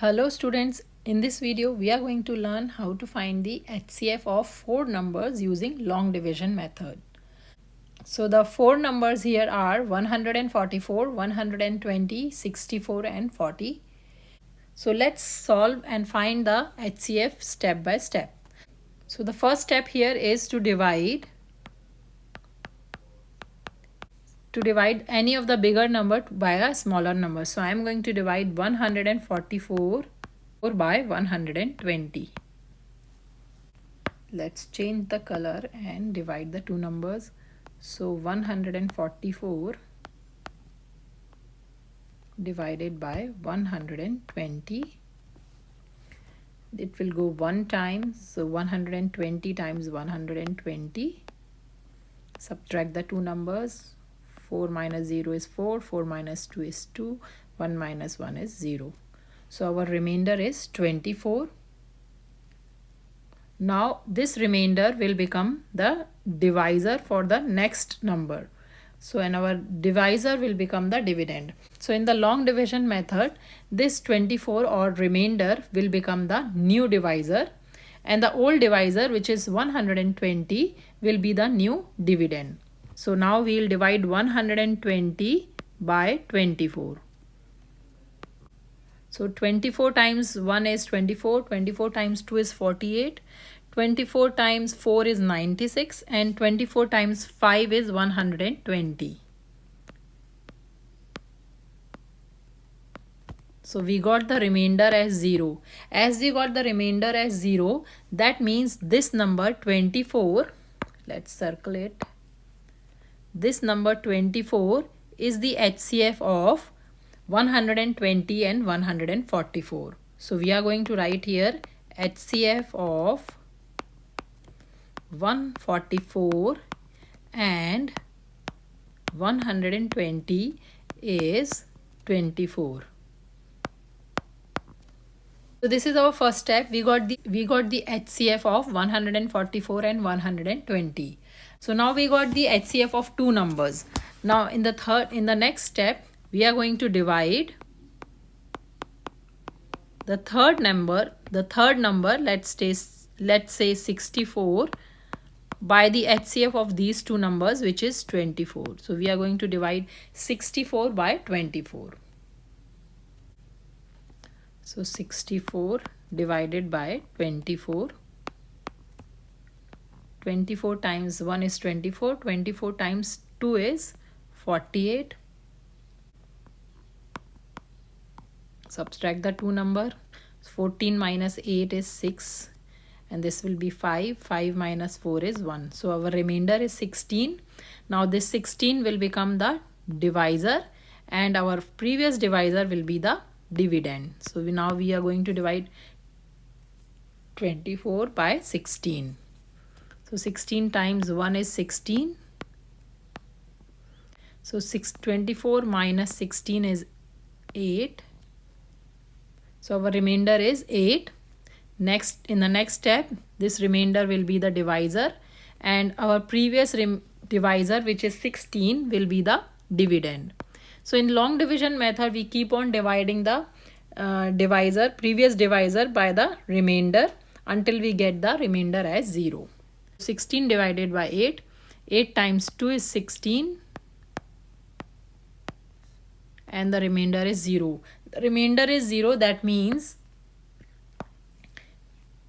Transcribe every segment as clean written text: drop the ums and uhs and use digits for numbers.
Hello students, in this video we are going to learn how to find the HCF of four numbers using long division method. So the four numbers here are 144, 120, 64 and 40. So let's solve and find the HCF step by step. So the first step here is to divide any of the bigger number by a smaller number. So I am going to divide 144 by 120. Let's change the color and divide the two numbers. So 144 divided by 120. It will go one time. So 120 times 120. Subtract the two numbers. 4 minus 0 is 4. 4 minus 2 is 2. 1 minus 1 is 0. So our remainder is 24. Now this remainder will become the divisor for the next number. So and our divisor will become the dividend. So in the long division method, this 24 or remainder will become the new divisor, and the old divisor, which is 120, will be the new dividend. So now we will divide 120 by 24. So 24 times 1 is 24, 24 times 2 is 48, 24 times 4 is 96, and 24 times 5 is 120. So we got the remainder as 0. As we got the remainder as 0, that means this number 24, let's circle it. This number 24 is the HCF of 120 and 144. So we are going to write here HCF of 144 and 120 is 24. So this is our first step. We got the HCF of 144 and 120. So now we got the HCF of two numbers. Now in the next step, we are going to divide the third number, let's say 64, by the HCF of these two numbers, which is 24. So we are going to divide 64 by 24. So 64 divided by 24. 24 times 1 is 24. 24 times 2 is 48. Subtract the two number. 14 minus 8 is 6. And this will be 5. 5 minus 4 is 1. So our remainder is 16. Now this 16 will become the divisor, and our previous divisor will be the dividend. So now we are going to divide 24 by 16. So 16 times 1 is 16. So 24 minus 16 is 8. So our remainder is 8. In the next step, this remainder will be the divisor, and our previous divisor, which is 16, will be the dividend. So in long division method, we keep on dividing the previous divisor by the remainder until we get the remainder as 0. 16 divided by 8. 8 times 2 is 16. And the remainder is 0. The remainder is 0. That means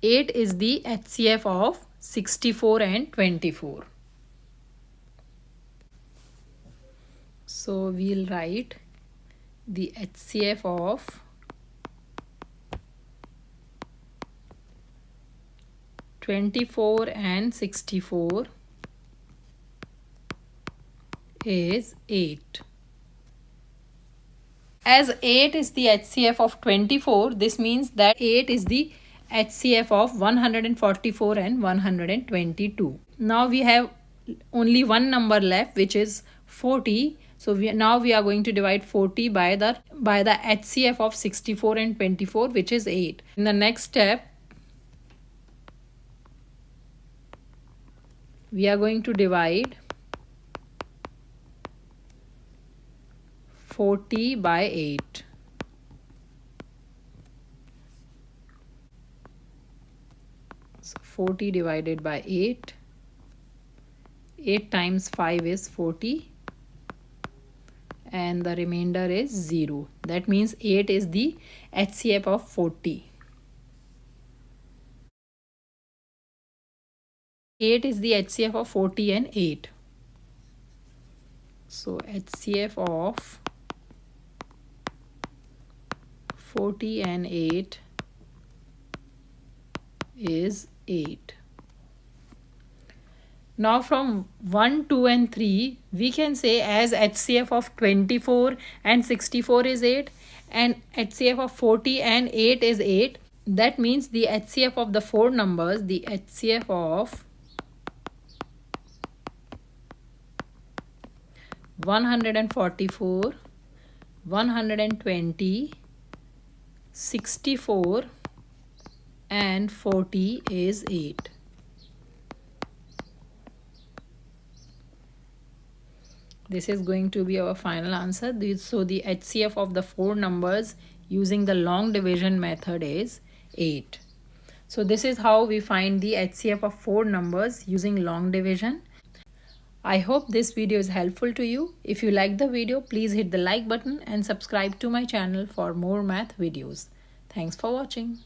8 is the HCF of 64 and 24. So we'll write the HCF of 24 and 64 is 8. As 8 is the HCF of 24, this means that 8 is the HCF of 144 and 122. Now we have only one number left, which is 40. So now we are going to divide 40 by the HCF of 64 and 24, which is 8. In the next step, we are going to divide 40 by 8. So 40 divided by 8. 8 times 5 is 40. And the remainder is 0. That means 8 is the HCF of 40. 8 is the HCF of 40 and 8. So HCF of 40 and 8 is 8. Now from 1, 2 and 3, we can say as HCF of 24 and 64 is 8 and HCF of 40 and 8 is 8. That means the HCF of the four numbers, the HCF of 144, 120, 64 and 40 is 8. This is going to be our final answer. So the HCF of the four numbers using the long division method is 8. So this is how we find the HCF of four numbers using long division. I hope this video is helpful to you. If you like the video, please hit the like button and subscribe to my channel for more math videos. Thanks for watching.